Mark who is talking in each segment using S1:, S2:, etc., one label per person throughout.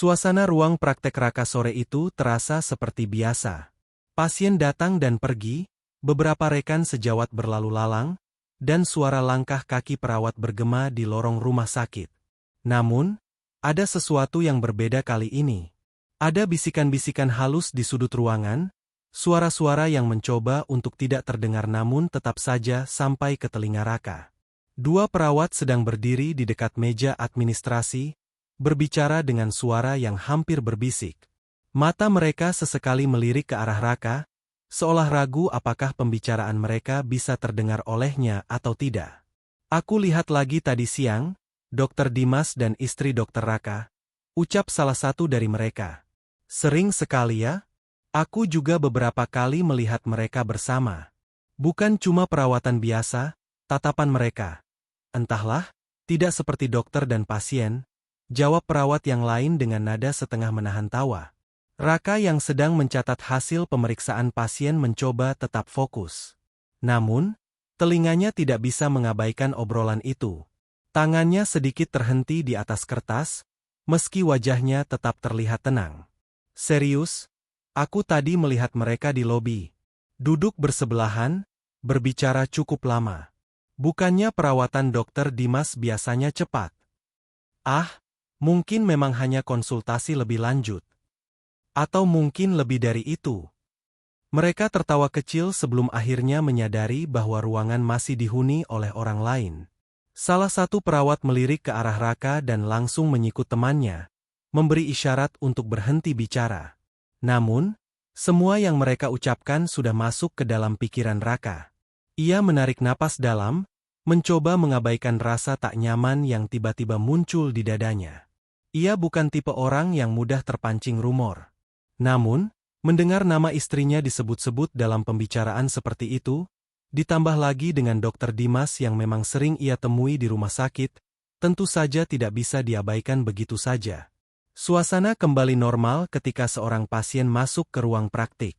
S1: Suasana ruang praktek Raka sore itu terasa seperti biasa. Pasien datang dan pergi, beberapa rekan sejawat berlalu lalang, dan suara langkah kaki perawat bergema di lorong rumah sakit. Namun, ada sesuatu yang berbeda kali ini. Ada bisikan-bisikan halus di sudut ruangan, suara-suara yang mencoba untuk tidak terdengar namun tetap saja sampai ke telinga Raka. Dua perawat sedang berdiri di dekat meja administrasi, berbicara dengan suara yang hampir berbisik. Mata mereka sesekali melirik ke arah Raka, seolah ragu apakah pembicaraan mereka bisa terdengar olehnya atau tidak. "Aku lihat lagi tadi siang, Dr. Dimas dan istri Dr. Raka," ucap salah satu dari mereka. "Sering sekali ya? Aku juga beberapa kali melihat mereka bersama. Bukan cuma perawatan biasa, tatapan mereka. Entahlah, tidak seperti dokter dan pasien," jawab perawat yang lain dengan nada setengah menahan tawa. Raka yang sedang mencatat hasil pemeriksaan pasien mencoba tetap fokus. Namun, telinganya tidak bisa mengabaikan obrolan itu. Tangannya sedikit terhenti di atas kertas, meski wajahnya tetap terlihat tenang. "Serius, aku tadi melihat mereka di lobi. Duduk bersebelahan, berbicara cukup lama. Bukannya perawatan Dokter Dimas biasanya cepat? Ah, mungkin memang hanya konsultasi lebih lanjut. Atau mungkin lebih dari itu." Mereka tertawa kecil sebelum akhirnya menyadari bahwa ruangan masih dihuni oleh orang lain. Salah satu perawat melirik ke arah Raka dan langsung menyikut temannya, memberi isyarat untuk berhenti bicara. Namun, semua yang mereka ucapkan sudah masuk ke dalam pikiran Raka. Ia menarik napas dalam, mencoba mengabaikan rasa tak nyaman yang tiba-tiba muncul di dadanya. Ia bukan tipe orang yang mudah terpancing rumor. Namun, mendengar nama istrinya disebut-sebut dalam pembicaraan seperti itu, ditambah lagi dengan Dr. Dimas yang memang sering ia temui di rumah sakit, tentu saja tidak bisa diabaikan begitu saja. Suasana kembali normal ketika seorang pasien masuk ke ruang praktik.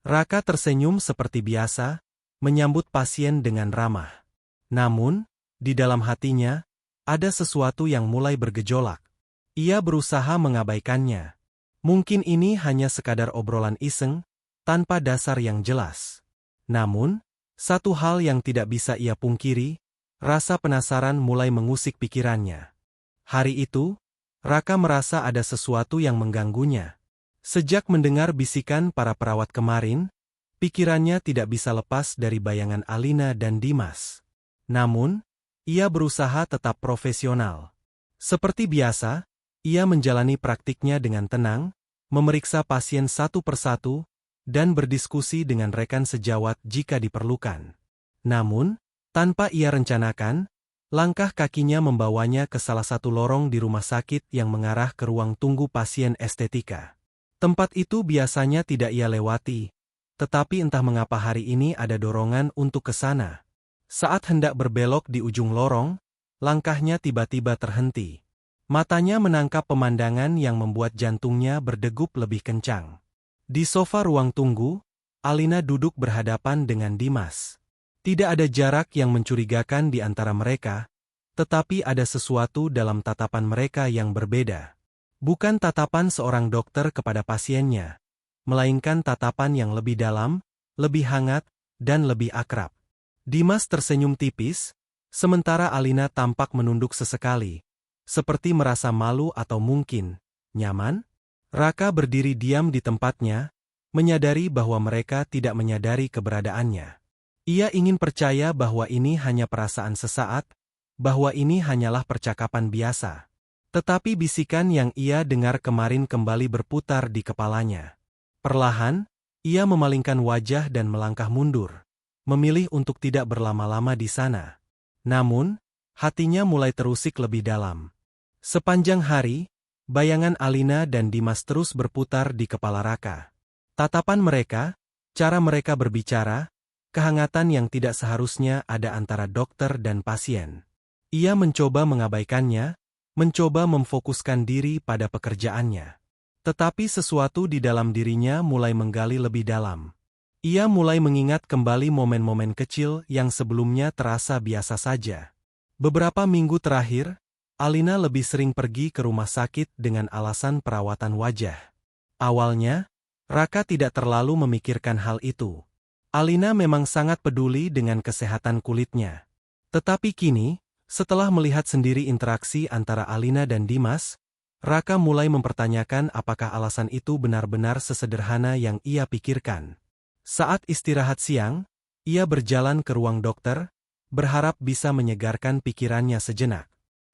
S1: Raka tersenyum seperti biasa, menyambut pasien dengan ramah. Namun, di dalam hatinya, ada sesuatu yang mulai bergejolak. Ia berusaha mengabaikannya. Mungkin ini hanya sekadar obrolan iseng, tanpa dasar yang jelas. Namun, satu hal yang tidak bisa ia pungkiri, rasa penasaran mulai mengusik pikirannya. Hari itu, Raka merasa ada sesuatu yang mengganggunya. Sejak mendengar bisikan para perawat kemarin, pikirannya tidak bisa lepas dari bayangan Alina dan Dimas. Namun, ia berusaha tetap profesional. Seperti biasa, ia menjalani praktiknya dengan tenang, memeriksa pasien satu persatu, dan berdiskusi dengan rekan sejawat jika diperlukan. Namun, tanpa ia rencanakan, langkah kakinya membawanya ke salah satu lorong di rumah sakit yang mengarah ke ruang tunggu pasien estetika. Tempat itu biasanya tidak ia lewati, tetapi entah mengapa hari ini ada dorongan untuk ke sana. Saat hendak berbelok di ujung lorong, langkahnya tiba-tiba terhenti. Matanya menangkap pemandangan yang membuat jantungnya berdegup lebih kencang. Di sofa ruang tunggu, Alina duduk berhadapan dengan Dimas. Tidak ada jarak yang mencurigakan di antara mereka, tetapi ada sesuatu dalam tatapan mereka yang berbeda. Bukan tatapan seorang dokter kepada pasiennya, melainkan tatapan yang lebih dalam, lebih hangat, dan lebih akrab. Dimas tersenyum tipis, sementara Alina tampak menunduk sesekali, seperti merasa malu atau mungkin nyaman. Raka berdiri diam di tempatnya, menyadari bahwa mereka tidak menyadari keberadaannya. Ia ingin percaya bahwa ini hanya perasaan sesaat, bahwa ini hanyalah percakapan biasa. Tetapi bisikan yang ia dengar kemarin kembali berputar di kepalanya. Perlahan, ia memalingkan wajah dan melangkah mundur, memilih untuk tidak berlama-lama di sana. Namun, hatinya mulai terusik lebih dalam. Sepanjang hari, bayangan Alina dan Dimas terus berputar di kepala Raka. Tatapan mereka, cara mereka berbicara, kehangatan yang tidak seharusnya ada antara dokter dan pasien. Ia mencoba mengabaikannya, mencoba memfokuskan diri pada pekerjaannya. Tetapi sesuatu di dalam dirinya mulai menggali lebih dalam. Ia mulai mengingat kembali momen-momen kecil yang sebelumnya terasa biasa saja. Beberapa minggu terakhir, Alina lebih sering pergi ke rumah sakit dengan alasan perawatan wajah. Awalnya, Raka tidak terlalu memikirkan hal itu. Alina memang sangat peduli dengan kesehatan kulitnya. Tetapi kini, setelah melihat sendiri interaksi antara Alina dan Dimas, Raka mulai mempertanyakan apakah alasan itu benar-benar sesederhana yang ia pikirkan. Saat istirahat siang, ia berjalan ke ruang dokter, berharap bisa menyegarkan pikirannya sejenak.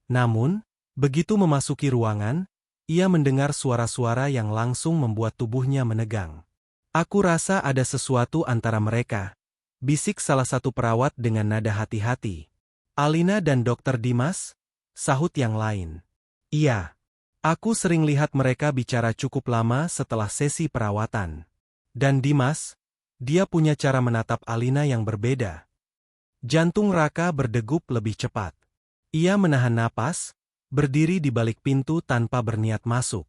S1: Namun, begitu memasuki ruangan, ia mendengar suara-suara yang langsung membuat tubuhnya menegang. "Aku rasa ada sesuatu antara mereka," bisik salah satu perawat dengan nada hati-hati. "Alina dan Dokter Dimas?" sahut yang lain. "Iya. Aku sering lihat mereka bicara cukup lama setelah sesi perawatan. Dan Dimas, dia punya cara menatap Alina yang berbeda." Jantung Raka berdegup lebih cepat. Ia menahan napas, berdiri di balik pintu tanpa berniat masuk.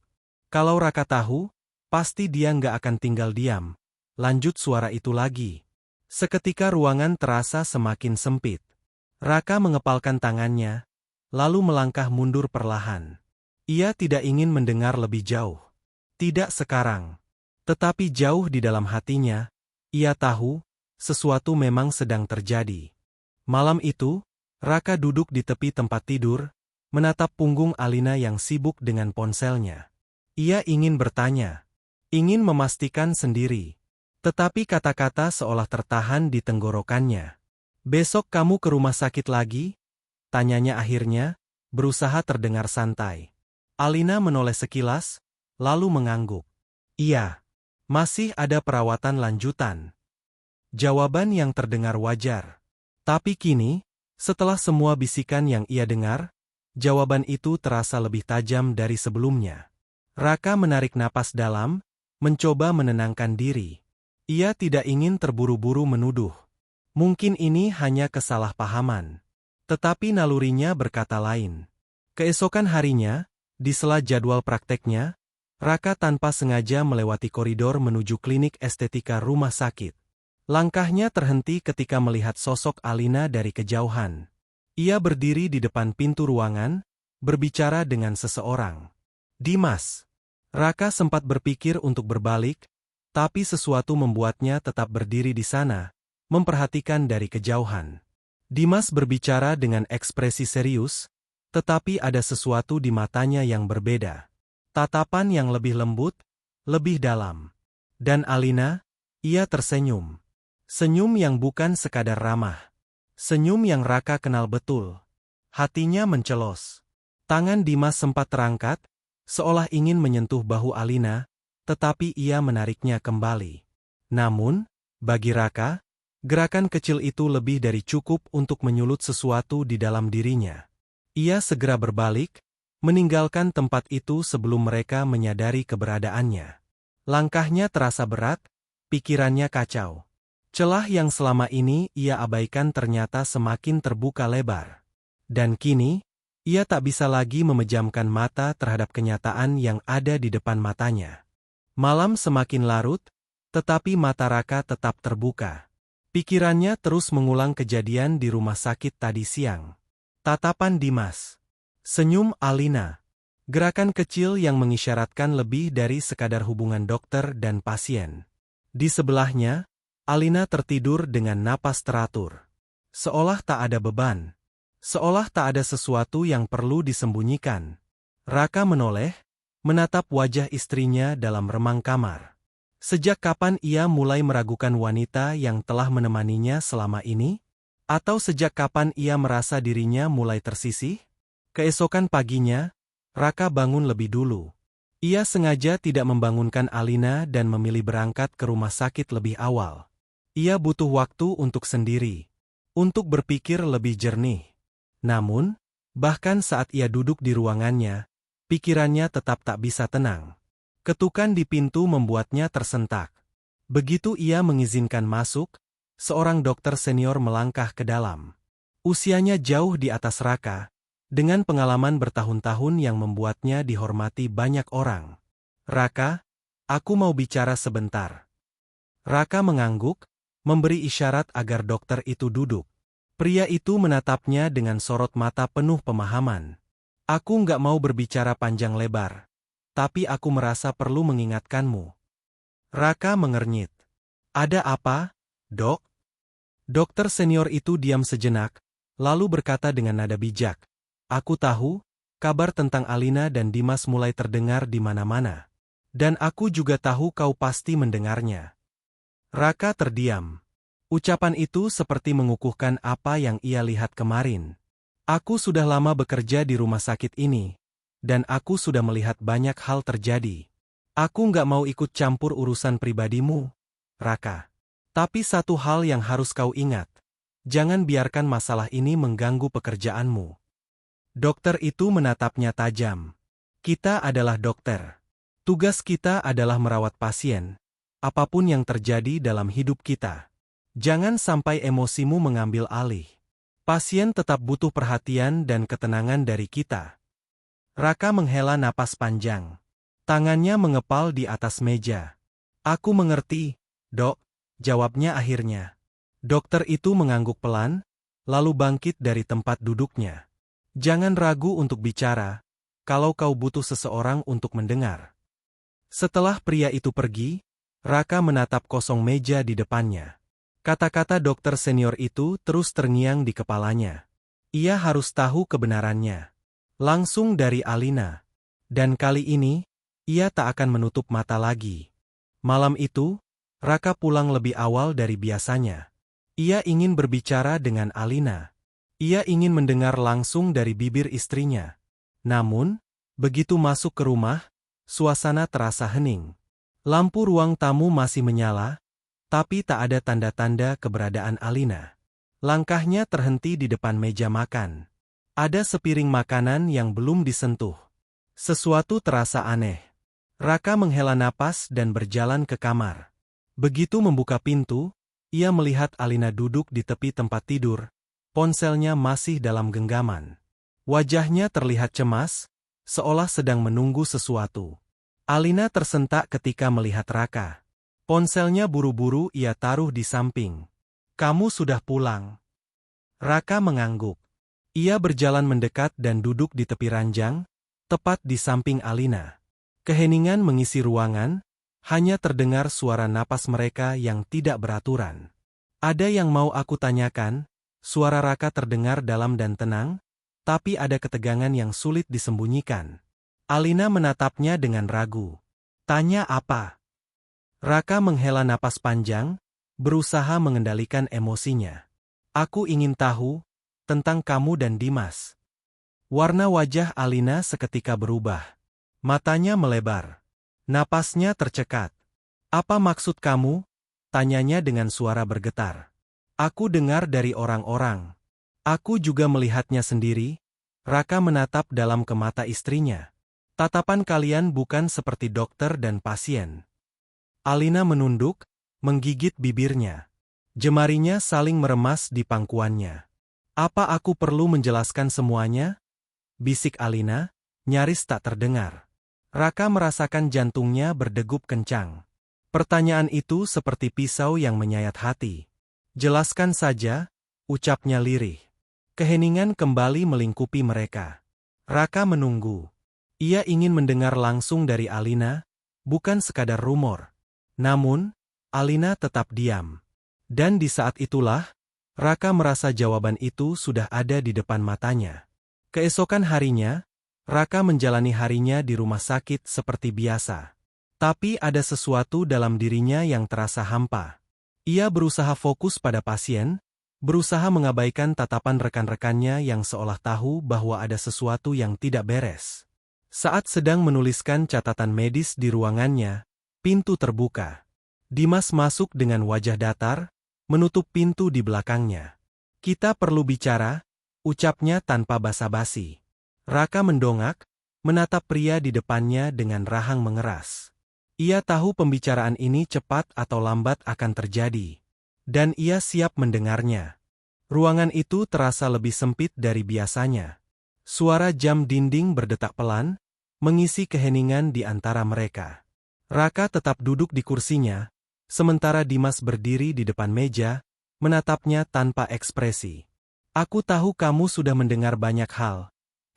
S1: Kalau Raka tahu, pasti dia nggak akan tinggal diam. Lanjut suara itu lagi. Seketika ruangan terasa semakin sempit. Raka mengepalkan tangannya, lalu melangkah mundur perlahan. Ia tidak ingin mendengar lebih jauh. Tidak sekarang. Tetapi jauh di dalam hatinya, ia tahu, sesuatu memang sedang terjadi. Malam itu, Raka duduk di tepi tempat tidur, menatap punggung Alina yang sibuk dengan ponselnya. Ia ingin bertanya, ingin memastikan sendiri. Tetapi kata-kata seolah tertahan di tenggorokannya. "Besok kamu ke rumah sakit lagi?" tanyanya akhirnya, berusaha terdengar santai. Alina menoleh sekilas, lalu mengangguk. "Iya, masih ada perawatan lanjutan." Jawaban yang terdengar wajar. Tapi kini, setelah semua bisikan yang ia dengar, jawaban itu terasa lebih tajam dari sebelumnya. Raka menarik napas dalam, mencoba menenangkan diri. Ia tidak ingin terburu-buru menuduh. Mungkin ini hanya kesalahpahaman. Tetapi nalurinya berkata lain. Keesokan harinya, di sela jadwal prakteknya, Raka tanpa sengaja melewati koridor menuju klinik estetika rumah sakit. Langkahnya terhenti ketika melihat sosok Alina dari kejauhan. Ia berdiri di depan pintu ruangan, berbicara dengan seseorang. "Dimas." Raka sempat berpikir untuk berbalik, tapi sesuatu membuatnya tetap berdiri di sana, memperhatikan dari kejauhan. Dimas berbicara dengan ekspresi serius, tetapi ada sesuatu di matanya yang berbeda. Tatapan yang lebih lembut, lebih dalam. Dan Alina, ia tersenyum. Senyum yang bukan sekadar ramah. Senyum yang Raka kenal betul. Hatinya mencelos. Tangan Dimas sempat terangkat, seolah ingin menyentuh bahu Alina, tetapi ia menariknya kembali. Namun, bagi Raka, gerakan kecil itu lebih dari cukup untuk menyulut sesuatu di dalam dirinya. Ia segera berbalik, meninggalkan tempat itu sebelum mereka menyadari keberadaannya. Langkahnya terasa berat, pikirannya kacau. Celah yang selama ini ia abaikan ternyata semakin terbuka lebar. Dan kini, ia tak bisa lagi memejamkan mata terhadap kenyataan yang ada di depan matanya. Malam semakin larut, tetapi mata Raka tetap terbuka. Pikirannya terus mengulang kejadian di rumah sakit tadi siang. Tatapan Dimas. Senyum Alina. Gerakan kecil yang mengisyaratkan lebih dari sekadar hubungan dokter dan pasien. Di sebelahnya, Alina tertidur dengan napas teratur. Seolah tak ada beban. Seolah tak ada sesuatu yang perlu disembunyikan. Raka menoleh, menatap wajah istrinya dalam remang kamar. Sejak kapan ia mulai meragukan wanita yang telah menemaninya selama ini? Atau sejak kapan ia merasa dirinya mulai tersisih? Keesokan paginya, Raka bangun lebih dulu. Ia sengaja tidak membangunkan Alina dan memilih berangkat ke rumah sakit lebih awal. Ia butuh waktu untuk sendiri, untuk berpikir lebih jernih. Namun, bahkan saat ia duduk di ruangannya, pikirannya tetap tak bisa tenang. Ketukan di pintu membuatnya tersentak. Begitu ia mengizinkan masuk, seorang dokter senior melangkah ke dalam. Usianya jauh di atas Raka, dengan pengalaman bertahun-tahun yang membuatnya dihormati banyak orang. "Raka, aku mau bicara sebentar." Raka mengangguk, memberi isyarat agar dokter itu duduk. Pria itu menatapnya dengan sorot mata penuh pemahaman. Aku nggak mau berbicara panjang lebar. Tapi aku merasa perlu mengingatkanmu. Raka mengernyit. Ada apa, dok? Dokter senior itu diam sejenak, lalu berkata dengan nada bijak. Aku tahu, kabar tentang Alina dan Dimas mulai terdengar di mana-mana. Dan aku juga tahu kau pasti mendengarnya. Raka terdiam. Ucapan itu seperti mengukuhkan apa yang ia lihat kemarin. Aku sudah lama bekerja di rumah sakit ini, dan aku sudah melihat banyak hal terjadi. Aku nggak mau ikut campur urusan pribadimu, Raka. Tapi satu hal yang harus kau ingat. Jangan biarkan masalah ini mengganggu pekerjaanmu. Dokter itu menatapnya tajam. Kita adalah dokter. Tugas kita adalah merawat pasien, apapun yang terjadi dalam hidup kita. Jangan sampai emosimu mengambil alih. Pasien tetap butuh perhatian dan ketenangan dari kita. Raka menghela napas panjang. Tangannya mengepal di atas meja. Aku mengerti, dok. Jawabnya akhirnya. Dokter itu mengangguk pelan, lalu bangkit dari tempat duduknya. Jangan ragu untuk bicara, kalau kau butuh seseorang untuk mendengar. Setelah pria itu pergi, Raka menatap kosong meja di depannya. Kata-kata dokter senior itu terus terngiang di kepalanya. Ia harus tahu kebenarannya. Langsung dari Alina. Dan kali ini, ia tak akan menutup mata lagi. Malam itu, Raka pulang lebih awal dari biasanya. Ia ingin berbicara dengan Alina. Ia ingin mendengar langsung dari bibir istrinya. Namun, begitu masuk ke rumah, suasana terasa hening. Lampu ruang tamu masih menyala, tapi tak ada tanda-tanda keberadaan Alina. Langkahnya terhenti di depan meja makan. Ada sepiring makanan yang belum disentuh. Sesuatu terasa aneh. Raka menghela napas dan berjalan ke kamar. Begitu membuka pintu, ia melihat Alina duduk di tepi tempat tidur, ponselnya masih dalam genggaman. Wajahnya terlihat cemas, seolah sedang menunggu sesuatu. Alina tersentak ketika melihat Raka. Ponselnya buru-buru ia taruh di samping. Kamu sudah pulang. Raka mengangguk. Ia berjalan mendekat dan duduk di tepi ranjang, tepat di samping Alina. Keheningan mengisi ruangan, hanya terdengar suara napas mereka yang tidak beraturan. Ada yang mau aku tanyakan, suara Raka terdengar dalam dan tenang, tapi ada ketegangan yang sulit disembunyikan. Alina menatapnya dengan ragu. Tanya apa? Raka menghela napas panjang, berusaha mengendalikan emosinya. Aku ingin tahu, tentang kamu dan Dimas. Warna wajah Alina seketika berubah. Matanya melebar. Napasnya tercekat. Apa maksud kamu? Tanyanya dengan suara bergetar. Aku dengar dari orang-orang. Aku juga melihatnya sendiri. Raka menatap dalam ke mata istrinya. Tatapan kalian bukan seperti dokter dan pasien. Alina menunduk, menggigit bibirnya. Jemarinya saling meremas di pangkuannya. Apa aku perlu menjelaskan semuanya? Bisik Alina, nyaris tak terdengar. Raka merasakan jantungnya berdegup kencang. Pertanyaan itu seperti pisau yang menyayat hati. Jelaskan saja, ucapnya lirih. Keheningan kembali melingkupi mereka. Raka menunggu. Ia ingin mendengar langsung dari Alina, bukan sekadar rumor. Namun, Alina tetap diam. Dan di saat itulah, Raka merasa jawaban itu sudah ada di depan matanya. Keesokan harinya, Raka menjalani harinya di rumah sakit seperti biasa. Tapi ada sesuatu dalam dirinya yang terasa hampa. Ia berusaha fokus pada pasien, berusaha mengabaikan tatapan rekan-rekannya yang seolah tahu bahwa ada sesuatu yang tidak beres. Saat sedang menuliskan catatan medis di ruangannya, pintu terbuka. Dimas masuk dengan wajah datar, menutup pintu di belakangnya. Kita perlu bicara, ucapnya tanpa basa-basi. Raka mendongak, menatap pria di depannya dengan rahang mengeras. Ia tahu pembicaraan ini cepat atau lambat akan terjadi. Dan ia siap mendengarnya. Ruangan itu terasa lebih sempit dari biasanya. Suara jam dinding berdetak pelan, mengisi keheningan di antara mereka. Raka tetap duduk di kursinya, sementara Dimas berdiri di depan meja, menatapnya tanpa ekspresi. Aku tahu kamu sudah mendengar banyak hal,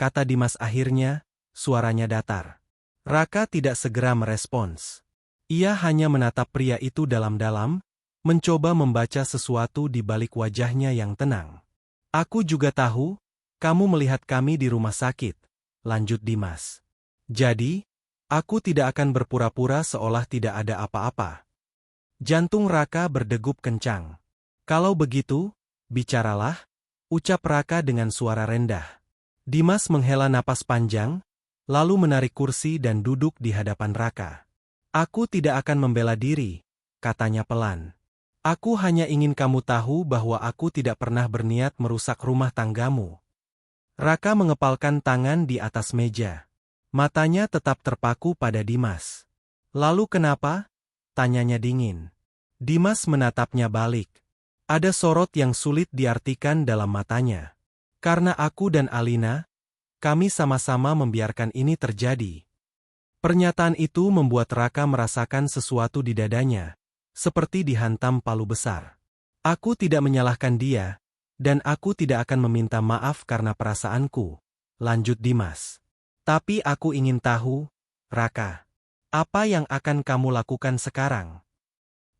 S1: kata Dimas akhirnya, suaranya datar. Raka tidak segera merespons. Ia hanya menatap pria itu dalam-dalam, mencoba membaca sesuatu di balik wajahnya yang tenang. Aku juga tahu, kamu melihat kami di rumah sakit, lanjut Dimas. Jadi, aku tidak akan berpura-pura seolah tidak ada apa-apa. Jantung Raka berdegup kencang. Kalau begitu, bicaralah, ucap Raka dengan suara rendah. Dimas menghela napas panjang, lalu menarik kursi dan duduk di hadapan Raka. Aku tidak akan membela diri, katanya pelan. Aku hanya ingin kamu tahu bahwa aku tidak pernah berniat merusak rumah tanggamu. Raka mengepalkan tangan di atas meja. Matanya tetap terpaku pada Dimas. Lalu kenapa? Tanyanya dingin. Dimas menatapnya balik. Ada sorot yang sulit diartikan dalam matanya. Karena aku dan Alina, kami sama-sama membiarkan ini terjadi. Pernyataan itu membuat Raka merasakan sesuatu di dadanya, seperti dihantam palu besar. Aku tidak menyalahkan dia, dan aku tidak akan meminta maaf karena perasaanku, lanjut Dimas. Tapi aku ingin tahu, Raka, apa yang akan kamu lakukan sekarang?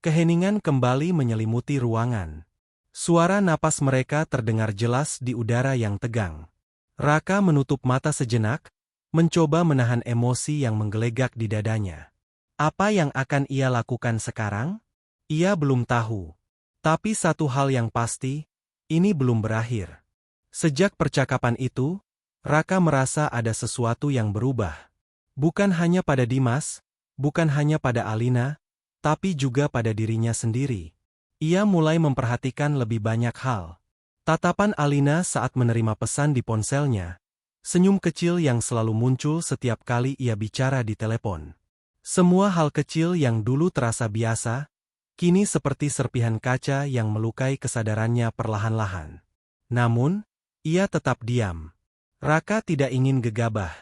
S1: Keheningan kembali menyelimuti ruangan. Suara napas mereka terdengar jelas di udara yang tegang. Raka menutup mata sejenak, mencoba menahan emosi yang menggelegak di dadanya. Apa yang akan ia lakukan sekarang? Ia belum tahu. Tapi satu hal yang pasti, ini belum berakhir. Sejak percakapan itu, Raka merasa ada sesuatu yang berubah. Bukan hanya pada Dimas, bukan hanya pada Alina, tapi juga pada dirinya sendiri. Ia mulai memperhatikan lebih banyak hal. Tatapan Alina saat menerima pesan di ponselnya, senyum kecil yang selalu muncul setiap kali ia bicara di telepon. Semua hal kecil yang dulu terasa biasa, kini seperti serpihan kaca yang melukai kesadarannya perlahan-lahan. Namun, ia tetap diam. Raka tidak ingin gegabah.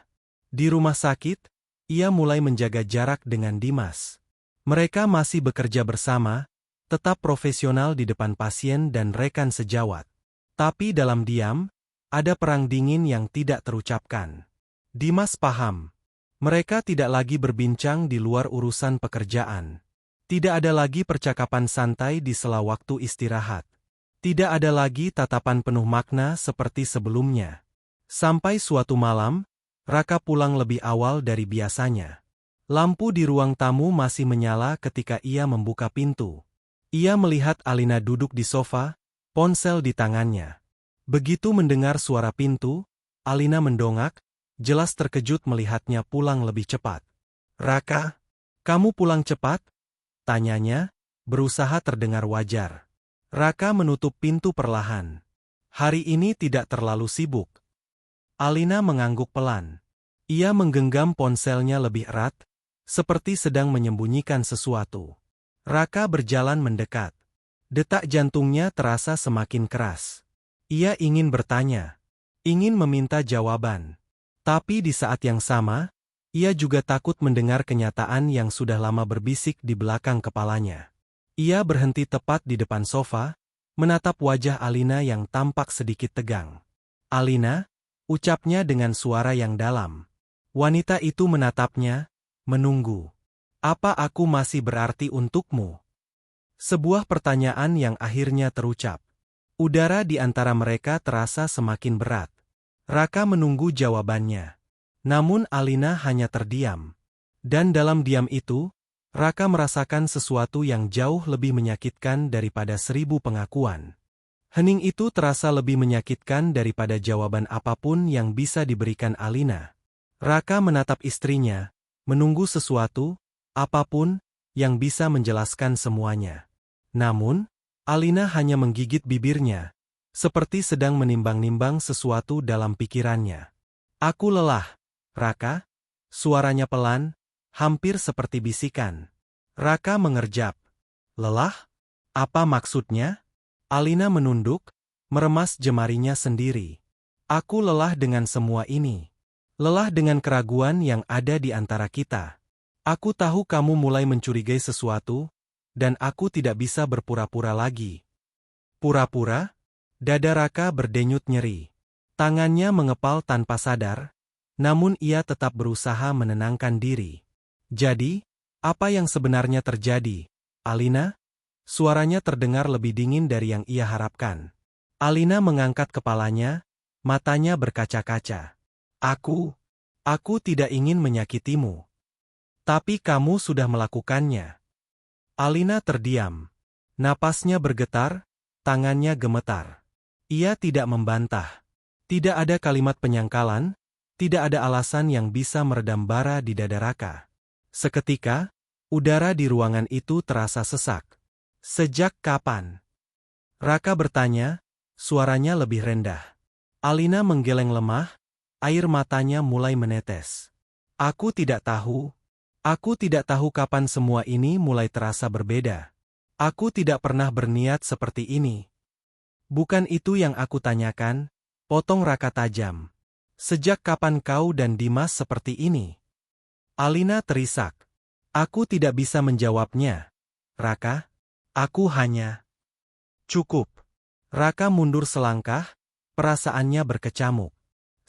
S1: Di rumah sakit, ia mulai menjaga jarak dengan Dimas. Mereka masih bekerja bersama, tetap profesional di depan pasien dan rekan sejawat. Tapi dalam diam, ada perang dingin yang tidak terucapkan. Dimas paham. Mereka tidak lagi berbincang di luar urusan pekerjaan. Tidak ada lagi percakapan santai di sela waktu istirahat. Tidak ada lagi tatapan penuh makna seperti sebelumnya. Sampai suatu malam, Raka pulang lebih awal dari biasanya. Lampu di ruang tamu masih menyala ketika ia membuka pintu. Ia melihat Alina duduk di sofa, ponsel di tangannya. Begitu mendengar suara pintu, Alina mendongak, jelas terkejut melihatnya pulang lebih cepat. Raka, kamu pulang cepat? Tanyanya, berusaha terdengar wajar. Raka menutup pintu perlahan. Hari ini tidak terlalu sibuk. Alina mengangguk pelan. Ia menggenggam ponselnya lebih erat, seperti sedang menyembunyikan sesuatu. Raka berjalan mendekat. Detak jantungnya terasa semakin keras. Ia ingin bertanya, ingin meminta jawaban. Tapi di saat yang sama, ia juga takut mendengar kenyataan yang sudah lama berbisik di belakang kepalanya. Ia berhenti tepat di depan sofa, menatap wajah Alina yang tampak sedikit tegang. Alina, ucapnya dengan suara yang dalam. Wanita itu menatapnya, menunggu. Apa aku masih berarti untukmu? Sebuah pertanyaan yang akhirnya terucap. Udara di antara mereka terasa semakin berat. Raka menunggu jawabannya. Namun Alina hanya terdiam. Dan dalam diam itu, Raka merasakan sesuatu yang jauh lebih menyakitkan daripada 1000 pengakuan. Hening itu terasa lebih menyakitkan daripada jawaban apapun yang bisa diberikan Alina. Raka menatap istrinya, menunggu sesuatu, apapun, yang bisa menjelaskan semuanya. Namun, Alina hanya menggigit bibirnya, seperti sedang menimbang-nimbang sesuatu dalam pikirannya. Aku lelah, Raka, suaranya pelan, hampir seperti bisikan. Raka mengerjap. Lelah? Apa maksudnya? Alina menunduk, meremas jemarinya sendiri. Aku lelah dengan semua ini. Lelah dengan keraguan yang ada di antara kita. Aku tahu kamu mulai mencurigai sesuatu, dan aku tidak bisa berpura-pura lagi. Pura-pura? Dada Raka berdenyut nyeri. Tangannya mengepal tanpa sadar, namun ia tetap berusaha menenangkan diri. Jadi, apa yang sebenarnya terjadi, Alina? Suaranya terdengar lebih dingin dari yang ia harapkan. Alina mengangkat kepalanya, matanya berkaca-kaca. Aku tidak ingin menyakitimu. Tapi kamu sudah melakukannya. Alina terdiam. Napasnya bergetar, tangannya gemetar. Ia tidak membantah. Tidak ada kalimat penyangkalan, tidak ada alasan yang bisa meredam bara di dada Raka. Seketika, udara di ruangan itu terasa sesak. Sejak kapan? Raka bertanya, suaranya lebih rendah. Alina menggeleng lemah, air matanya mulai menetes. Aku tidak tahu. Aku tidak tahu kapan semua ini mulai terasa berbeda. Aku tidak pernah berniat seperti ini. Bukan itu yang aku tanyakan, potong Raka tajam. Sejak kapan kau dan Dimas seperti ini? Alina terisak. Aku tidak bisa menjawabnya. Raka, aku hanya... Cukup. Raka mundur selangkah, perasaannya berkecamuk.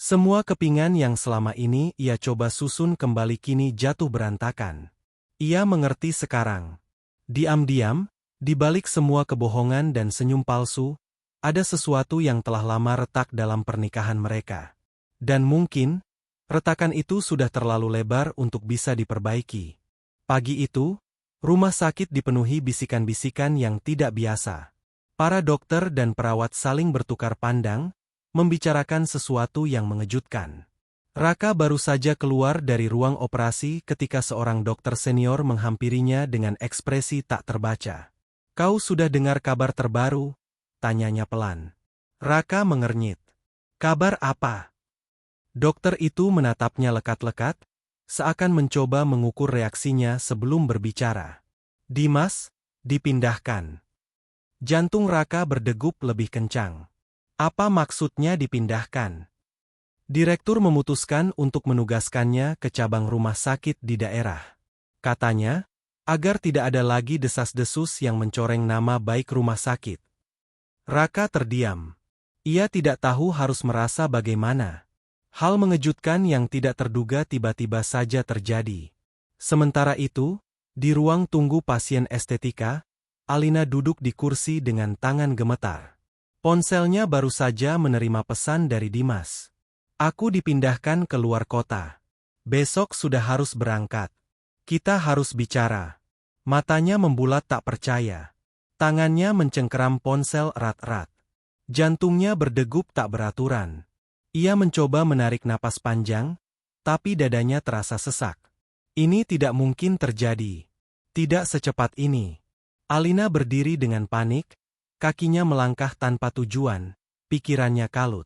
S1: Semua kepingan yang selama ini ia coba susun kembali kini jatuh berantakan. Ia mengerti sekarang. Diam-diam, di balik semua kebohongan dan senyum palsu, ada sesuatu yang telah lama retak dalam pernikahan mereka. Dan mungkin, retakan itu sudah terlalu lebar untuk bisa diperbaiki. Pagi itu, rumah sakit dipenuhi bisikan-bisikan yang tidak biasa. Para dokter dan perawat saling bertukar pandang, membicarakan sesuatu yang mengejutkan. Raka baru saja keluar dari ruang operasi ketika seorang dokter senior menghampirinya dengan ekspresi tak terbaca. Kau sudah dengar kabar terbaru? Tanyanya pelan. Raka mengernyit. Kabar apa? Dokter itu menatapnya lekat-lekat, seakan mencoba mengukur reaksinya sebelum berbicara. Dimas, dipindahkan. Jantung Raka berdegup lebih kencang. Apa maksudnya dipindahkan? Direktur memutuskan untuk menugaskannya ke cabang rumah sakit di daerah. Katanya, agar tidak ada lagi desas-desus yang mencoreng nama baik rumah sakit. Raka terdiam. Ia tidak tahu harus merasa bagaimana. Hal mengejutkan yang tidak terduga tiba-tiba saja terjadi. Sementara itu, di ruang tunggu pasien estetika, Alina duduk di kursi dengan tangan gemetar. Ponselnya baru saja menerima pesan dari Dimas. Aku dipindahkan ke luar kota. Besok sudah harus berangkat. Kita harus bicara. Matanya membulat tak percaya. Tangannya mencengkeram ponsel erat-erat. Jantungnya berdegup tak beraturan. Ia mencoba menarik napas panjang, tapi dadanya terasa sesak. Ini tidak mungkin terjadi. Tidak secepat ini. Alina berdiri dengan panik, kakinya melangkah tanpa tujuan, pikirannya kalut.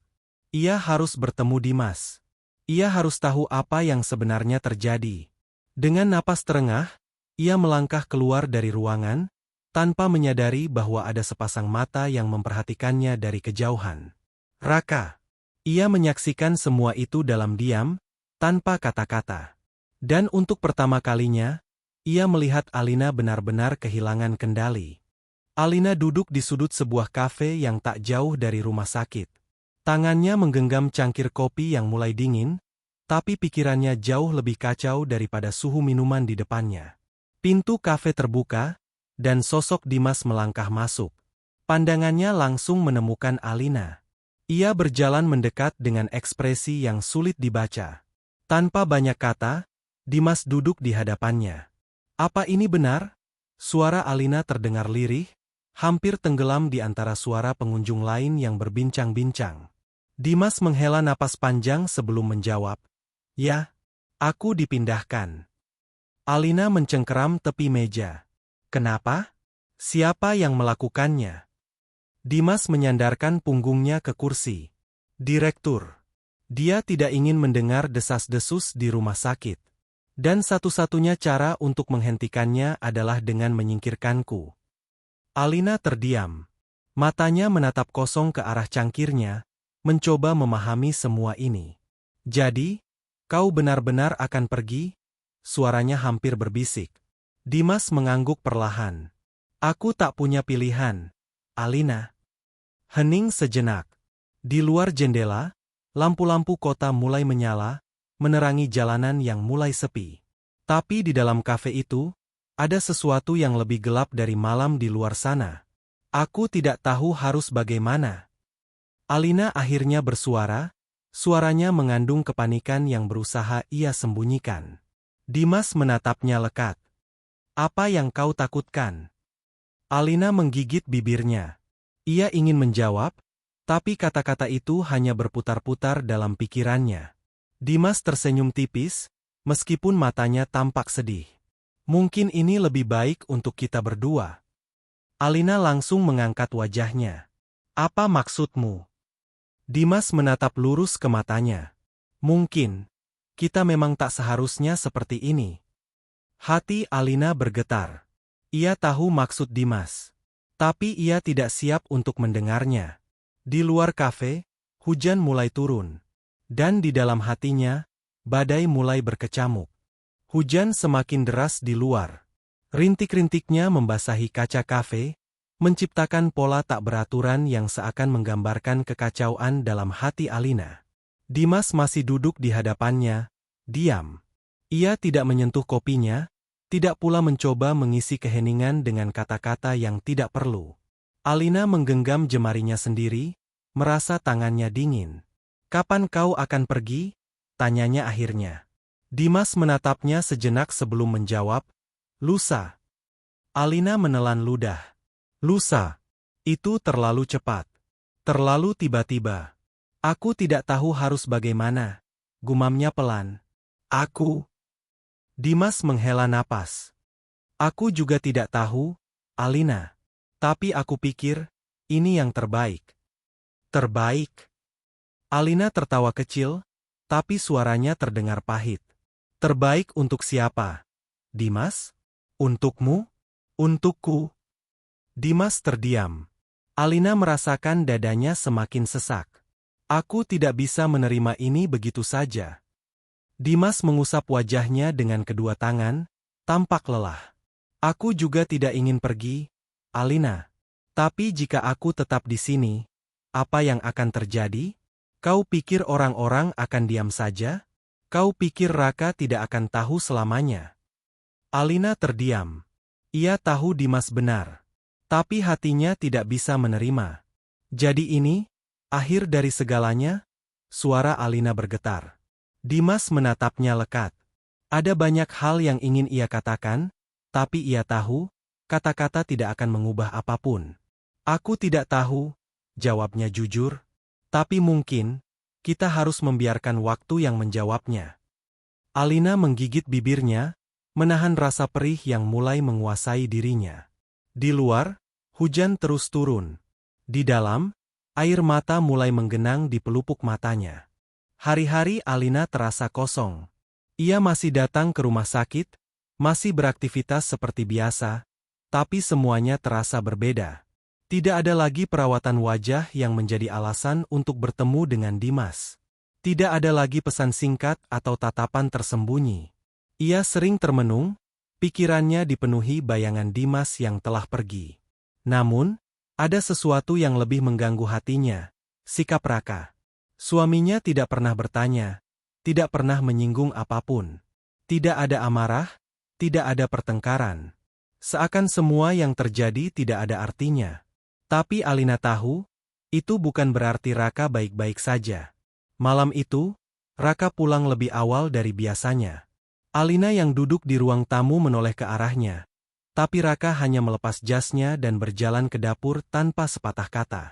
S1: Ia harus bertemu Dimas. Ia harus tahu apa yang sebenarnya terjadi. Dengan napas terengah, ia melangkah keluar dari ruangan, tanpa menyadari bahwa ada sepasang mata yang memperhatikannya dari kejauhan. Raka. Ia menyaksikan semua itu dalam diam, tanpa kata-kata. Dan untuk pertama kalinya, ia melihat Alina benar-benar kehilangan kendali. Alina duduk di sudut sebuah kafe yang tak jauh dari rumah sakit. Tangannya menggenggam cangkir kopi yang mulai dingin, tapi pikirannya jauh lebih kacau daripada suhu minuman di depannya. Pintu kafe terbuka, dan sosok Dimas melangkah masuk. Pandangannya langsung menemukan Alina. Ia berjalan mendekat dengan ekspresi yang sulit dibaca. Tanpa banyak kata, Dimas duduk di hadapannya. Apa ini benar? Suara Alina terdengar lirih, hampir tenggelam di antara suara pengunjung lain yang berbincang-bincang. Dimas menghela napas panjang sebelum menjawab. Ya, aku dipindahkan. Alina mencengkeram tepi meja. Kenapa? Siapa yang melakukannya? Dimas menyandarkan punggungnya ke kursi. Direktur. Dia tidak ingin mendengar desas-desus di rumah sakit. Dan satu-satunya cara untuk menghentikannya adalah dengan menyingkirkanku. Alina terdiam. Matanya menatap kosong ke arah cangkirnya, mencoba memahami semua ini. Jadi, kau benar-benar akan pergi? Suaranya hampir berbisik. Dimas mengangguk perlahan. Aku tak punya pilihan, Alina. Hening sejenak. Di luar jendela, lampu-lampu kota mulai menyala, menerangi jalanan yang mulai sepi. Tapi di dalam kafe itu, ada sesuatu yang lebih gelap dari malam di luar sana. Aku tidak tahu harus bagaimana. Alina akhirnya bersuara, suaranya mengandung kepanikan yang berusaha ia sembunyikan. Dimas menatapnya lekat. Apa yang kau takutkan? Alina menggigit bibirnya. Ia ingin menjawab, tapi kata-kata itu hanya berputar-putar dalam pikirannya. Dimas tersenyum tipis, meskipun matanya tampak sedih. Mungkin ini lebih baik untuk kita berdua. Alina langsung mengangkat wajahnya. Apa maksudmu? Dimas menatap lurus ke matanya. Mungkin, kita memang tak seharusnya seperti ini. Hati Alina bergetar. Ia tahu maksud Dimas. Tapi ia tidak siap untuk mendengarnya. Di luar kafe, hujan mulai turun. Dan di dalam hatinya, badai mulai berkecamuk. Hujan semakin deras di luar. Rintik-rintiknya membasahi kaca kafe, menciptakan pola tak beraturan yang seakan menggambarkan kekacauan dalam hati Alina. Dimas masih duduk di hadapannya, diam. Ia tidak menyentuh kopinya, tidak pula mencoba mengisi keheningan dengan kata-kata yang tidak perlu. Alina menggenggam jemarinya sendiri, merasa tangannya dingin. Kapan kau akan pergi? Tanyanya akhirnya. Dimas menatapnya sejenak sebelum menjawab, lusa. Alina menelan ludah. Lusa. Itu terlalu cepat. Terlalu tiba-tiba. Aku tidak tahu harus bagaimana. Gumamnya pelan. Aku. Dimas menghela napas. Aku juga tidak tahu, Alina. Tapi aku pikir, ini yang terbaik. Terbaik? Alina tertawa kecil, tapi suaranya terdengar pahit. Terbaik untuk siapa? Dimas? Untukmu? Untukku? Dimas terdiam. Alina merasakan dadanya semakin sesak. Aku tidak bisa menerima ini begitu saja. Dimas mengusap wajahnya dengan kedua tangan, tampak lelah. Aku juga tidak ingin pergi, Alina. Tapi jika aku tetap di sini, apa yang akan terjadi? Kau pikir orang-orang akan diam saja? Kau pikir Raka tidak akan tahu selamanya? Alina terdiam. Ia tahu Dimas benar. Tapi hatinya tidak bisa menerima. Jadi ini, akhir dari segalanya? Suara Alina bergetar. Dimas menatapnya lekat. Ada banyak hal yang ingin ia katakan, tapi ia tahu, kata-kata tidak akan mengubah apapun. Aku tidak tahu, jawabnya jujur. Tapi mungkin, kita harus membiarkan waktu yang menjawabnya. Alina menggigit bibirnya, menahan rasa perih yang mulai menguasai dirinya. Di luar, hujan terus turun. Di dalam, air mata mulai menggenang di pelupuk matanya. Hari-hari Alina terasa kosong. Ia masih datang ke rumah sakit, masih beraktivitas seperti biasa, tapi semuanya terasa berbeda. Tidak ada lagi perawatan wajah yang menjadi alasan untuk bertemu dengan Dimas. Tidak ada lagi pesan singkat atau tatapan tersembunyi. Ia sering termenung, pikirannya dipenuhi bayangan Dimas yang telah pergi. Namun, ada sesuatu yang lebih mengganggu hatinya, sikap Raka. Suaminya tidak pernah bertanya, tidak pernah menyinggung apapun. Tidak ada amarah, tidak ada pertengkaran. Seakan semua yang terjadi tidak ada artinya. Tapi Alina tahu, itu bukan berarti Raka baik-baik saja. Malam itu, Raka pulang lebih awal dari biasanya. Alina yang duduk di ruang tamu menoleh ke arahnya. Tapi Raka hanya melepas jasnya dan berjalan ke dapur tanpa sepatah kata.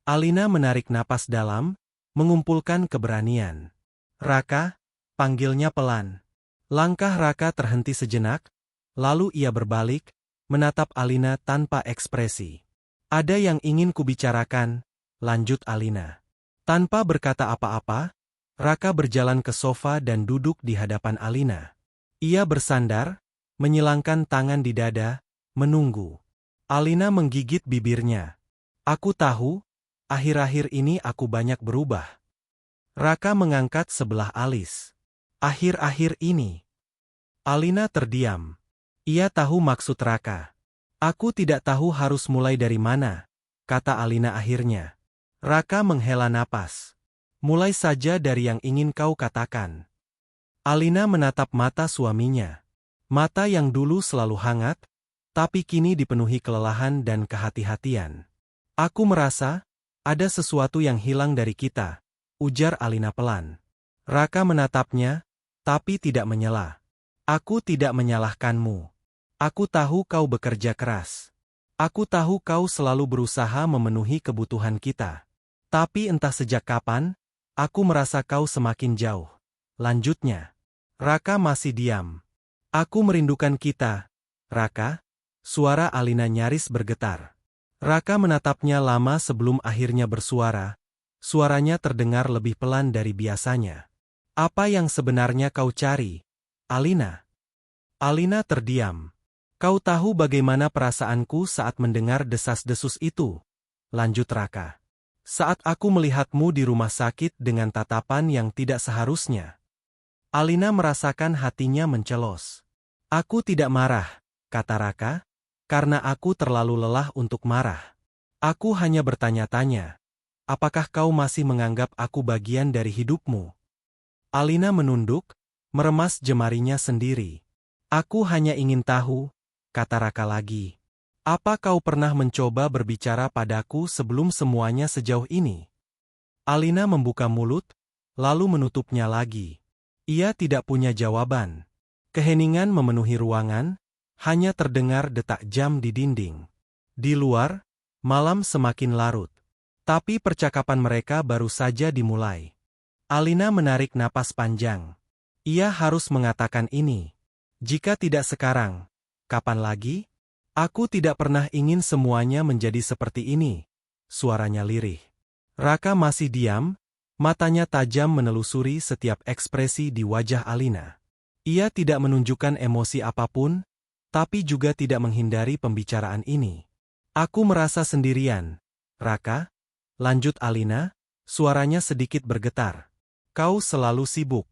S1: Alina menarik napas dalam, mengumpulkan keberanian. Raka, panggilnya pelan. Langkah Raka terhenti sejenak, lalu ia berbalik, menatap Alina tanpa ekspresi. Ada yang ingin kubicarakan, lanjut Alina. Tanpa berkata apa-apa, Raka berjalan ke sofa dan duduk di hadapan Alina. Ia bersandar, menyilangkan tangan di dada, menunggu. Alina menggigit bibirnya. Aku tahu, akhir-akhir ini aku banyak berubah. Raka mengangkat sebelah alis. Akhir-akhir ini. Alina terdiam. Ia tahu maksud Raka. Aku tidak tahu harus mulai dari mana, kata Alina akhirnya. Raka menghela napas. Mulai saja dari yang ingin kau katakan. Alina menatap mata suaminya. Mata yang dulu selalu hangat, tapi kini dipenuhi kelelahan dan kehati-hatian. Aku merasa, ada sesuatu yang hilang dari kita, ujar Alina pelan. Raka menatapnya, tapi tidak menyela. Aku tidak menyalahkanmu. Aku tahu kau bekerja keras. Aku tahu kau selalu berusaha memenuhi kebutuhan kita. Tapi entah sejak kapan, aku merasa kau semakin jauh. Lanjutnya. Raka masih diam. Aku merindukan kita, Raka. Suara Alina nyaris bergetar. Raka menatapnya lama sebelum akhirnya bersuara. Suaranya terdengar lebih pelan dari biasanya. Apa yang sebenarnya kau cari, Alina? Alina terdiam. Kau tahu bagaimana perasaanku saat mendengar desas-desus itu? Lanjut Raka. Saat aku melihatmu di rumah sakit dengan tatapan yang tidak seharusnya. Alina merasakan hatinya mencelos. Aku tidak marah, kata Raka, karena aku terlalu lelah untuk marah. Aku hanya bertanya-tanya, apakah kau masih menganggap aku bagian dari hidupmu? Alina menunduk, meremas jemarinya sendiri. Aku hanya ingin tahu, kata Raka lagi. Apa kau pernah mencoba berbicara padaku sebelum semuanya sejauh ini? Alina membuka mulut, lalu menutupnya lagi. Ia tidak punya jawaban. Keheningan memenuhi ruangan, hanya terdengar detak jam di dinding. Di luar, malam semakin larut. Tapi percakapan mereka baru saja dimulai. Alina menarik napas panjang. Ia harus mengatakan ini. Jika tidak sekarang, kapan lagi? Aku tidak pernah ingin semuanya menjadi seperti ini. Suaranya lirih. Raka masih diam, matanya tajam menelusuri setiap ekspresi di wajah Alina. Ia tidak menunjukkan emosi apapun, tapi juga tidak menghindari pembicaraan ini. Aku merasa sendirian, Raka, lanjut Alina, suaranya sedikit bergetar. Kau selalu sibuk.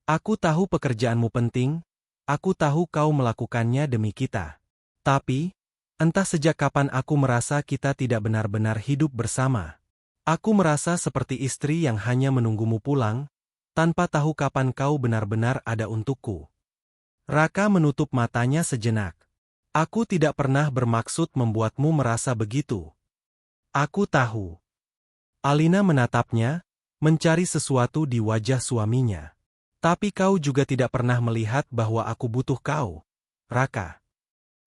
S1: Aku tahu pekerjaanmu penting, aku tahu kau melakukannya demi kita. Tapi, entah sejak kapan aku merasa kita tidak benar-benar hidup bersama. Aku merasa seperti istri yang hanya menunggumu pulang, tanpa tahu kapan kau benar-benar ada untukku. Raka menutup matanya sejenak. Aku tidak pernah bermaksud membuatmu merasa begitu. Aku tahu. Alina menatapnya, mencari sesuatu di wajah suaminya. Tapi kau juga tidak pernah melihat bahwa aku butuh kau, Raka.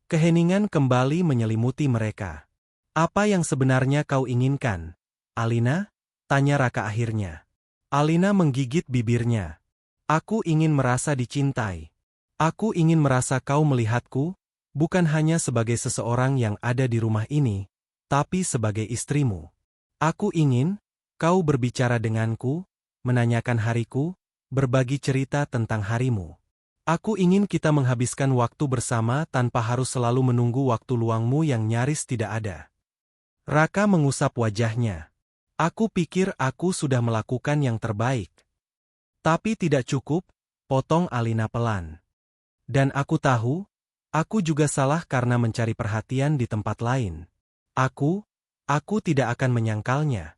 S1: Keheningan kembali menyelimuti mereka. Apa yang sebenarnya kau inginkan, Alina? Tanya Raka akhirnya. Alina menggigit bibirnya. Aku ingin merasa dicintai. Aku ingin merasa kau melihatku, bukan hanya sebagai seseorang yang ada di rumah ini, tapi sebagai istrimu. Aku ingin, kau berbicara denganku, menanyakan hariku, berbagi cerita tentang harimu. Aku ingin kita menghabiskan waktu bersama tanpa harus selalu menunggu waktu luangmu yang nyaris tidak ada. Raka mengusap wajahnya. Aku pikir aku sudah melakukan yang terbaik. Tapi tidak cukup, potong Alina pelan. Dan aku tahu, aku juga salah karena mencari perhatian di tempat lain. Aku tidak akan menyangkalnya.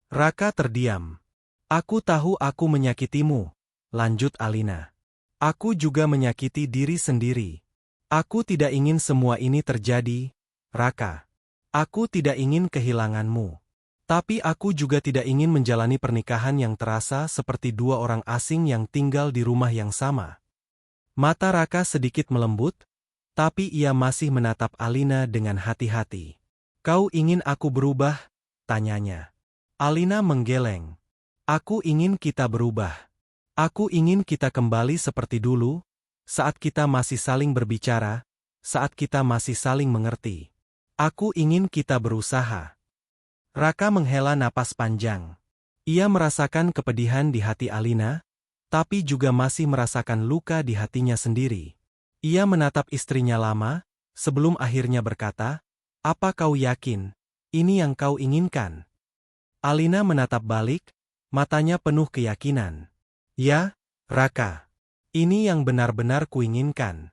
S1: Raka terdiam. Aku tahu aku menyakitimu, lanjut Alina. Aku juga menyakiti diri sendiri. Aku tidak ingin semua ini terjadi, Raka. Aku tidak ingin kehilanganmu. Tapi aku juga tidak ingin menjalani pernikahan yang terasa seperti dua orang asing yang tinggal di rumah yang sama. Mata Raka sedikit melembut, tapi ia masih menatap Alina dengan hati-hati. Kau ingin aku berubah? Tanyanya. Alina menggeleng. Aku ingin kita berubah. Aku ingin kita kembali seperti dulu, saat kita masih saling berbicara, saat kita masih saling mengerti. Aku ingin kita berusaha. Raka menghela napas panjang. Ia merasakan kepedihan di hati Alina, tapi juga masih merasakan luka di hatinya sendiri. Ia menatap istrinya lama, sebelum akhirnya berkata, "Apa kau yakin? Ini yang kau inginkan?" Alina menatap balik, matanya penuh keyakinan. Ya, Raka. Ini yang benar-benar kuinginkan.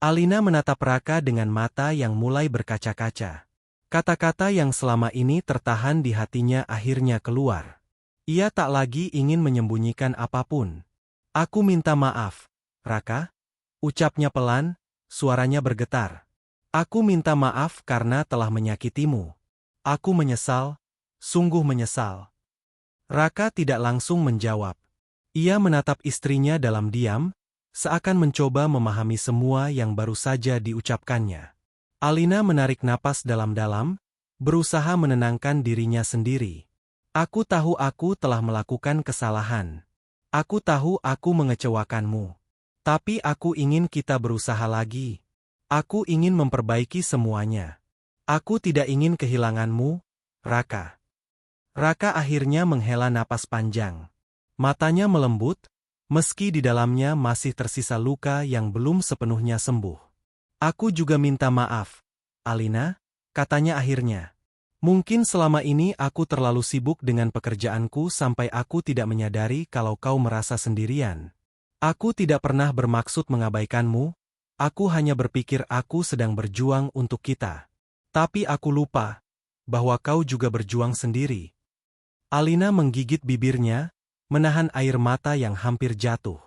S1: Alina menatap Raka dengan mata yang mulai berkaca-kaca. Kata-kata yang selama ini tertahan di hatinya akhirnya keluar. Ia tak lagi ingin menyembunyikan apapun. Aku minta maaf, Raka. Ucapnya pelan, suaranya bergetar. Aku minta maaf karena telah menyakitimu. Aku menyesal, sungguh menyesal. Raka tidak langsung menjawab. Ia menatap istrinya dalam diam, seakan mencoba memahami semua yang baru saja diucapkannya. Alina menarik napas dalam-dalam, berusaha menenangkan dirinya sendiri. Aku tahu aku telah melakukan kesalahan. Aku tahu aku mengecewakanmu. Tapi aku ingin kita berusaha lagi. Aku ingin memperbaiki semuanya. Aku tidak ingin kehilanganmu, Raka. Raka akhirnya menghela napas panjang. Matanya melembut, meski di dalamnya masih tersisa luka yang belum sepenuhnya sembuh. Aku juga minta maaf, Alina, katanya akhirnya. Mungkin selama ini aku terlalu sibuk dengan pekerjaanku sampai aku tidak menyadari kalau kau merasa sendirian. Aku tidak pernah bermaksud mengabaikanmu, aku hanya berpikir aku sedang berjuang untuk kita. Tapi aku lupa bahwa kau juga berjuang sendiri. Alina menggigit bibirnya, menahan air mata yang hampir jatuh.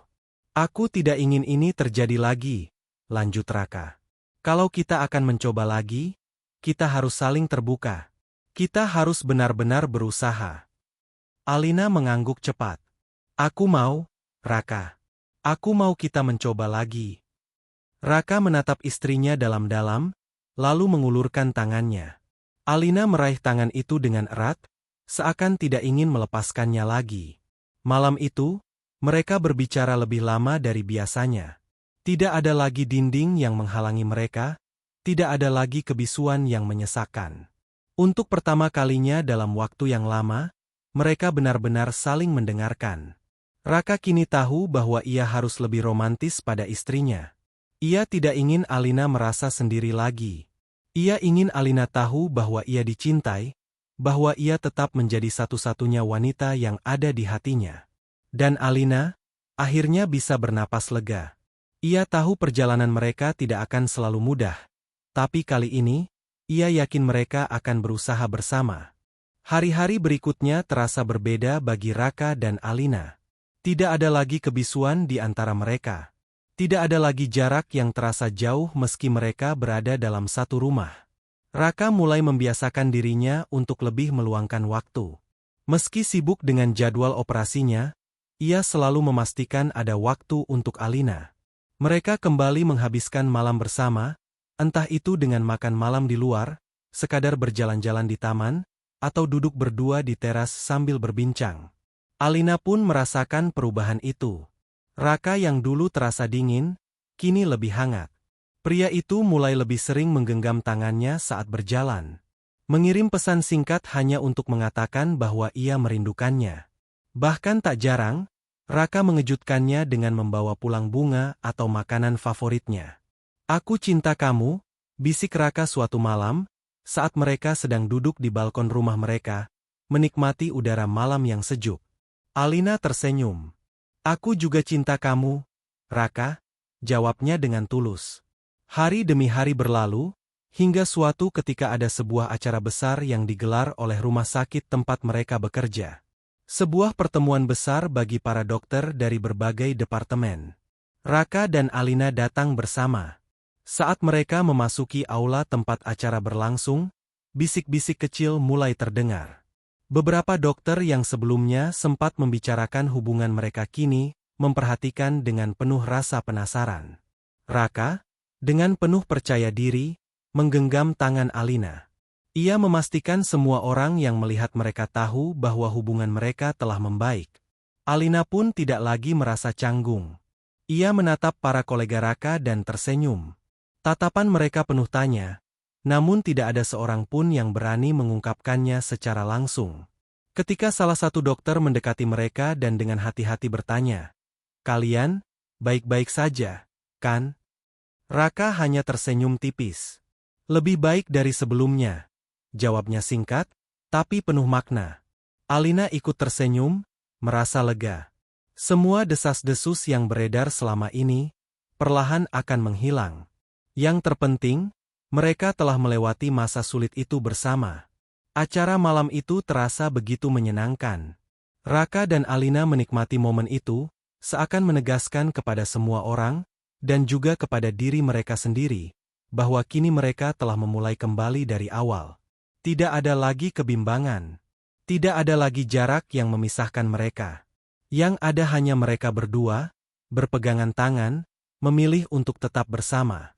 S1: Aku tidak ingin ini terjadi lagi, lanjut Raka. Kalau kita akan mencoba lagi, kita harus saling terbuka. Kita harus benar-benar berusaha. Alina mengangguk cepat. Aku mau, Raka. Aku mau kita mencoba lagi. Raka menatap istrinya dalam-dalam, lalu mengulurkan tangannya. Alina meraih tangan itu dengan erat, seakan tidak ingin melepaskannya lagi. Malam itu, mereka berbicara lebih lama dari biasanya. Tidak ada lagi dinding yang menghalangi mereka, tidak ada lagi kebisuan yang menyesakkan. Untuk pertama kalinya dalam waktu yang lama, mereka benar-benar saling mendengarkan. Raka kini tahu bahwa ia harus lebih romantis pada istrinya. Ia tidak ingin Alina merasa sendiri lagi. Ia ingin Alina tahu bahwa ia dicintai, bahwa ia tetap menjadi satu-satunya wanita yang ada di hatinya. Dan Alina, akhirnya bisa bernapas lega. Ia tahu perjalanan mereka tidak akan selalu mudah, tapi kali ini, ia yakin mereka akan berusaha bersama. Hari-hari berikutnya terasa berbeda bagi Raka dan Alina. Tidak ada lagi kebisuan di antara mereka. Tidak ada lagi jarak yang terasa jauh meski mereka berada dalam satu rumah. Raka mulai membiasakan dirinya untuk lebih meluangkan waktu. Meski sibuk dengan jadwal operasinya, ia selalu memastikan ada waktu untuk Alina. Mereka kembali menghabiskan malam bersama, entah itu dengan makan malam di luar, sekadar berjalan-jalan di taman, atau duduk berdua di teras sambil berbincang. Alina pun merasakan perubahan itu. Raka yang dulu terasa dingin, kini lebih hangat. Pria itu mulai lebih sering menggenggam tangannya saat berjalan. Mengirim pesan singkat hanya untuk mengatakan bahwa ia merindukannya. Bahkan tak jarang, Raka mengejutkannya dengan membawa pulang bunga atau makanan favoritnya. Aku cinta kamu, bisik Raka suatu malam, saat mereka sedang duduk di balkon rumah mereka, menikmati udara malam yang sejuk. Alina tersenyum. Aku juga cinta kamu, Raka, jawabnya dengan tulus. Hari demi hari berlalu, hingga suatu ketika ada sebuah acara besar yang digelar oleh rumah sakit tempat mereka bekerja. Sebuah pertemuan besar bagi para dokter dari berbagai departemen. Raka dan Alina datang bersama. Saat mereka memasuki aula tempat acara berlangsung, bisik-bisik kecil mulai terdengar. Beberapa dokter yang sebelumnya sempat membicarakan hubungan mereka kini, memperhatikan dengan penuh rasa penasaran. Raka, dengan penuh percaya diri, menggenggam tangan Alina. Ia memastikan semua orang yang melihat mereka tahu bahwa hubungan mereka telah membaik. Alina pun tidak lagi merasa canggung. Ia menatap para kolega Raka dan tersenyum. Tatapan mereka penuh tanya, namun tidak ada seorang pun yang berani mengungkapkannya secara langsung. Ketika salah satu dokter mendekati mereka dan dengan hati-hati bertanya, "Kalian, baik-baik saja, kan?" Raka hanya tersenyum tipis. "Lebih baik dari sebelumnya," jawabnya singkat, tapi penuh makna. Alina ikut tersenyum, merasa lega. Semua desas-desus yang beredar selama ini, perlahan akan menghilang. Yang terpenting, mereka telah melewati masa sulit itu bersama. Acara malam itu terasa begitu menyenangkan. Raka dan Alina menikmati momen itu, seakan menegaskan kepada semua orang, dan juga kepada diri mereka sendiri, bahwa kini mereka telah memulai kembali dari awal. Tidak ada lagi kebimbangan. Tidak ada lagi jarak yang memisahkan mereka. Yang ada hanya mereka berdua, berpegangan tangan, memilih untuk tetap bersama.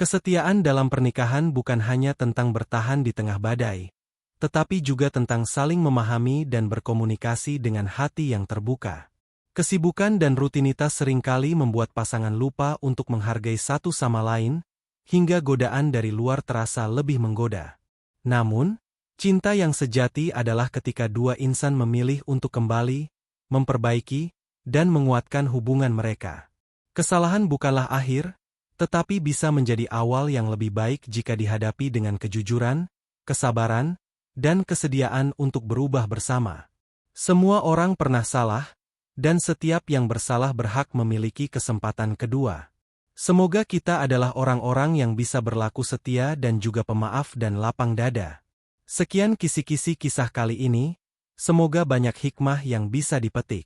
S1: Kesetiaan dalam pernikahan bukan hanya tentang bertahan di tengah badai, tetapi juga tentang saling memahami dan berkomunikasi dengan hati yang terbuka. Kesibukan dan rutinitas seringkali membuat pasangan lupa untuk menghargai satu sama lain, hingga godaan dari luar terasa lebih menggoda. Namun, cinta yang sejati adalah ketika dua insan memilih untuk kembali, memperbaiki, dan menguatkan hubungan mereka. Kesalahan bukanlah akhir, tetapi bisa menjadi awal yang lebih baik jika dihadapi dengan kejujuran, kesabaran, dan kesediaan untuk berubah bersama. Semua orang pernah salah, dan setiap yang bersalah berhak memiliki kesempatan kedua. Semoga kita adalah orang-orang yang bisa berlaku setia dan juga pemaaf dan lapang dada. Sekian kisi-kisi kisah kali ini, semoga banyak hikmah yang bisa dipetik.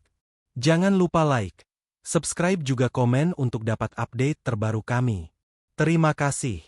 S1: Jangan lupa like, subscribe juga komen untuk dapat update terbaru kami. Terima kasih.